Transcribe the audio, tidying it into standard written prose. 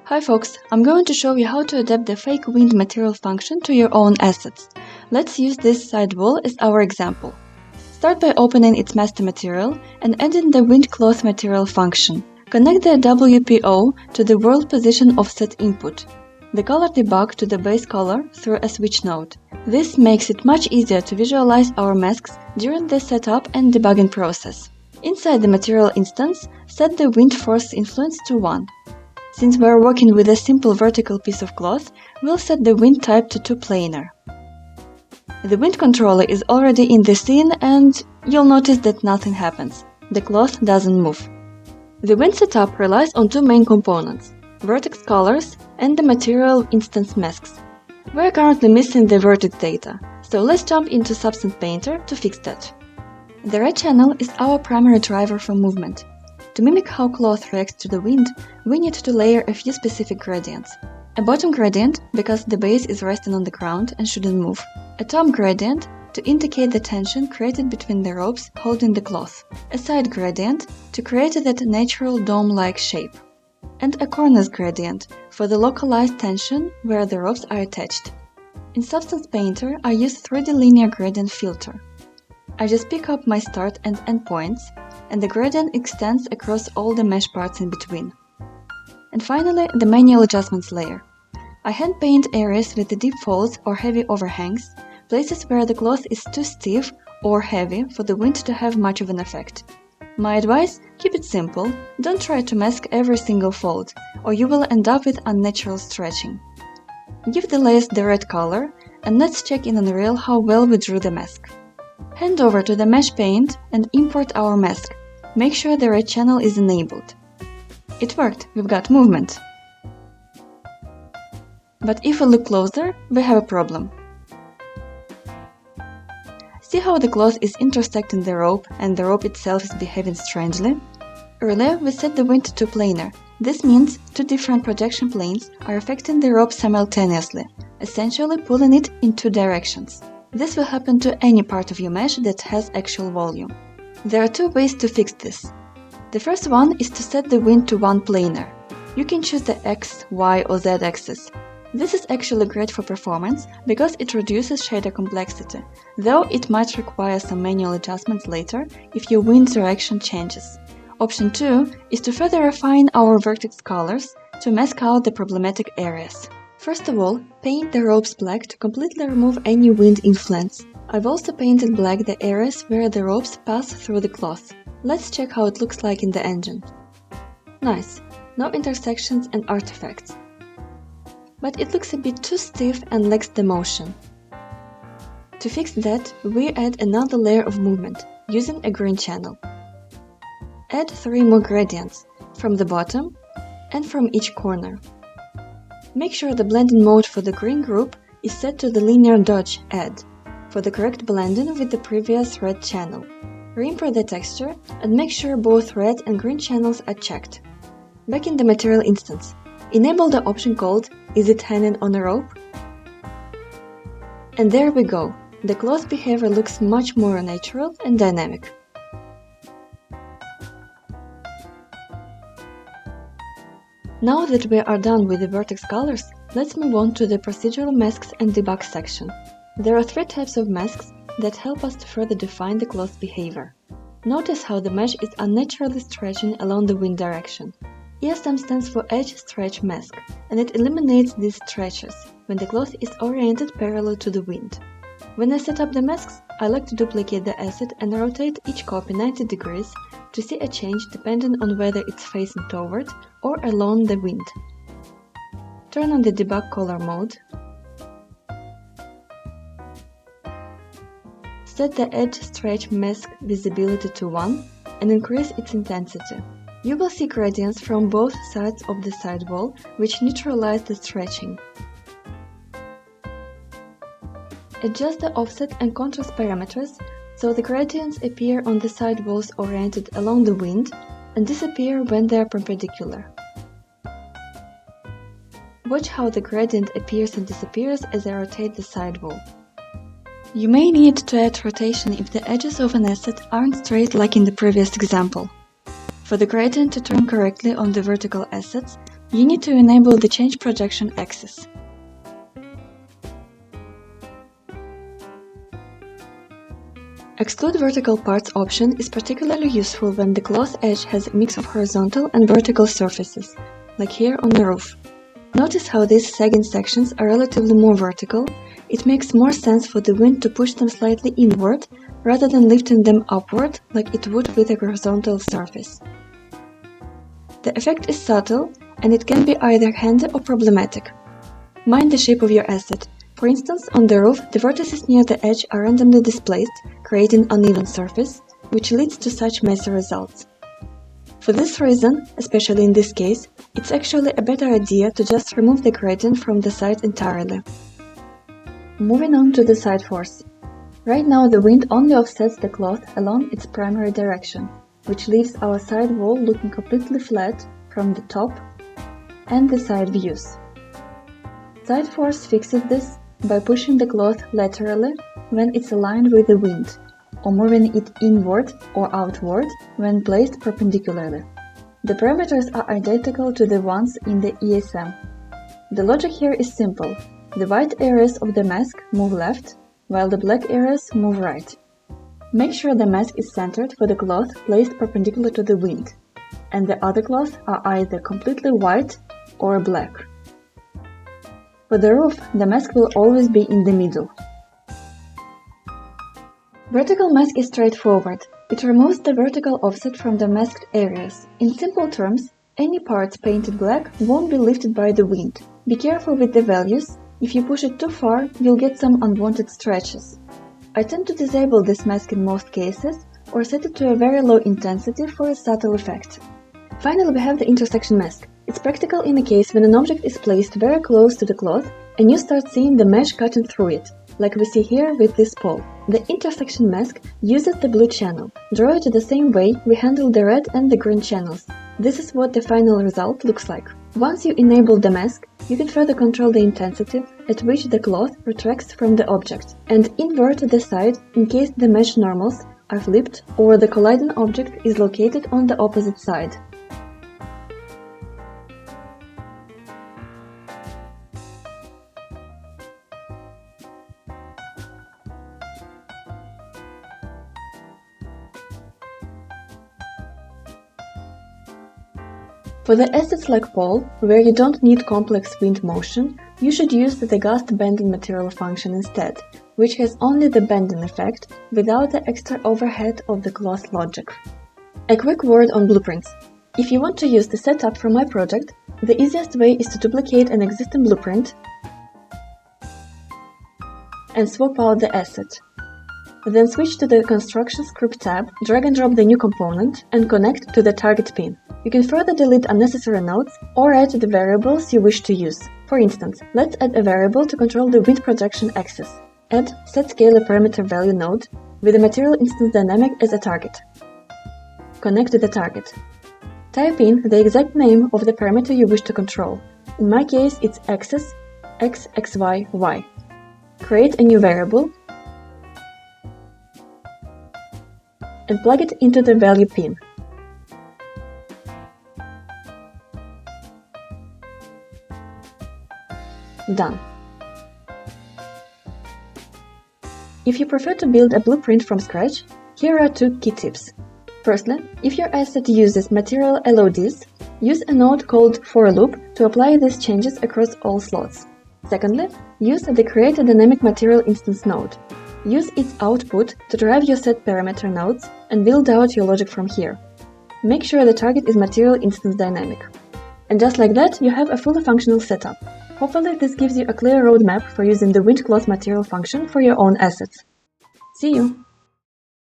Hi folks, I'm going to show you how to adapt the fake wind material function to your own assets. Let's use this sidewall as our example. Start by opening its master material and adding the wind cloth material function. Connect the WPO to the world position offset input. The color debug to the base color through a switch node. This makes it much easier to visualize our masks during the setup and debugging process. Inside the material instance, set the wind force influence to 1. Since we are working with a simple vertical piece of cloth, we'll set the wind type to 2-planar. The wind controller is already in the scene and you'll notice that nothing happens. The cloth doesn't move. The wind setup relies on two main components, vertex colors and the material instance masks. We're currently missing the vertex data, so let's jump into Substance Painter to fix that. The red channel is our primary driver for movement. To mimic how cloth reacts to the wind, we need to layer a few specific gradients. A bottom gradient, because the base is resting on the ground and shouldn't move. A top gradient, to indicate the tension created between the ropes holding the cloth. A side gradient, to create that natural dome-like shape. And a corners gradient, for the localized tension where the ropes are attached. In Substance Painter, I use 3D linear gradient filter. I just pick up my start and end points, and the gradient extends across all the mesh parts in between. And finally, the manual adjustments layer. I hand paint areas with the deep folds or heavy overhangs, places where the cloth is too stiff or heavy for the wind to have much of an effect. My advice: keep it simple, don't try to mask every single fold, or you will end up with unnatural stretching. Give the layers the red color, and let's check in Unreal how well we drew the mask. Hand over to the mesh paint and import our mask. Make sure the red channel is enabled. It worked, we've got movement. But if we look closer, we have a problem. See how the cloth is intersecting the rope and the rope itself is behaving strangely? Earlier we set the wind to planar. This means two different projection planes are affecting the rope simultaneously, essentially pulling it in two directions. This will happen to any part of your mesh that has actual volume. There are two ways to fix this. The first one is to set the wind to 1-planar. You can choose the X, Y or Z axis. This is actually great for performance because it reduces shader complexity, though it might require some manual adjustments later if your wind direction changes. Option 2 is to further refine our vertex colors to mask out the problematic areas. First of all, paint the ropes black to completely remove any wind influence. I've also painted black the areas where the ropes pass through the cloth. Let's check how it looks like in the engine. Nice, no intersections and artifacts. But it looks a bit too stiff and lacks the motion. To fix that, we add another layer of movement, using a green channel. Add 3 more gradients, from the bottom and from each corner. Make sure the blending mode for the green group is set to the linear dodge add, for the correct blending with the previous red channel. Re-import the texture and make sure both red and green channels are checked. Back in the material instance, enable the option called Is it hanging on a rope? And there we go, the cloth behavior looks much more natural and dynamic. Now that we are done with the vertex colors, let's move on to the procedural masks and debug section. There are 3 types of masks that help us to further define the cloth behavior. Notice how the mesh is unnaturally stretching along the wind direction. ESM stands for Edge Stretch Mask, and it eliminates these stretches when the cloth is oriented parallel to the wind. When I set up the masks, I like to duplicate the asset and rotate each copy 90 degrees to see a change depending on whether it's facing toward or along the wind. Turn on the debug color mode. Set the edge stretch mask visibility to 1 and increase its intensity. You will see gradients from both sides of the sidewall which neutralize the stretching. Adjust the offset and contrast parameters so the gradients appear on the sidewalls oriented along the wind and disappear when they are perpendicular. Watch how the gradient appears and disappears as I rotate the sidewall. You may need to add rotation if the edges of an asset aren't straight like in the previous example. For the gradient to turn correctly on the vertical assets, You need to enable the Change Projection axis. Exclude Vertical Parts option is particularly useful when the cloth edge has a mix of horizontal and vertical surfaces, like here on the roof. Notice how these sagging sections are relatively more vertical. It makes more sense for the wind to push them slightly inward rather than lifting them upward like it would with a horizontal surface. The effect is subtle, and it can be either handy or problematic. Mind the shape of your asset. For instance, on the roof, the vertices near the edge are randomly displaced, creating uneven surface, which leads to such messy results. For this reason, especially in this case, it's actually a better idea to just remove the grating from the side entirely. Moving on to the side force. Right now the wind only offsets the cloth along its primary direction, which leaves our side wall looking completely flat from the top and the side views. Side force fixes this by pushing the cloth laterally when it's aligned with the wind, or moving it inward or outward when placed perpendicularly. The parameters are identical to the ones in the ESM. The logic here is simple. The white areas of the mask move left, while the black areas move right. Make sure the mask is centered for the cloth placed perpendicular to the wind, and the other cloths are either completely white or black. For the roof, the mask will always be in the middle. Vertical mask is straightforward. It removes the vertical offset from the masked areas. In simple terms, any parts painted black won't be lifted by the wind. Be careful with the values. If you push it too far, you'll get some unwanted stretches. I tend to disable this mask in most cases, or set it to a very low intensity for a subtle effect. Finally, we have the intersection mask. It's practical in a case when an object is placed very close to the cloth and you start seeing the mesh cutting through it, like we see here with this pole. The intersection mask uses the blue channel. Draw it the same way we handle the red and the green channels. This is what the final result looks like. Once you enable the mask, you can further control the intensity at which the cloth retracts from the object, and invert the side in case the mesh normals are flipped or the colliding object is located on the opposite side. For the assets like pole, where you don't need complex wind motion, you should use the Gust bending material function instead, which has only the bending effect without the extra overhead of the cloth logic. A quick word on blueprints. If you want to use the setup from my project, the easiest way is to duplicate an existing blueprint and swap out the asset. Then switch to the Construction Script tab, drag and drop the new component, and connect to the target pin. You can further delete unnecessary nodes or add the variables you wish to use. For instance, let's add a variable to control the wind projection axis. Add setScaler parameter value node with the material instance dynamic as a target. Connect to the target. Type in the exact name of the parameter you wish to control. In my case, it's axis x, x, y, y. Create a new variable and plug it into the value pin. Done. If you prefer to build a blueprint from scratch, here are two key tips. Firstly, if your asset uses material LODs, use a node called forLoop to apply these changes across all slots. Secondly, use the Create a Dynamic Material Instance node. Use its output to drive your set parameter nodes and build out your logic from here. Make sure the target is Material Instance Dynamic. And just like that, you have a fully functional setup. Hopefully this gives you a clear roadmap for using the wind cloth material function for your own assets. See you!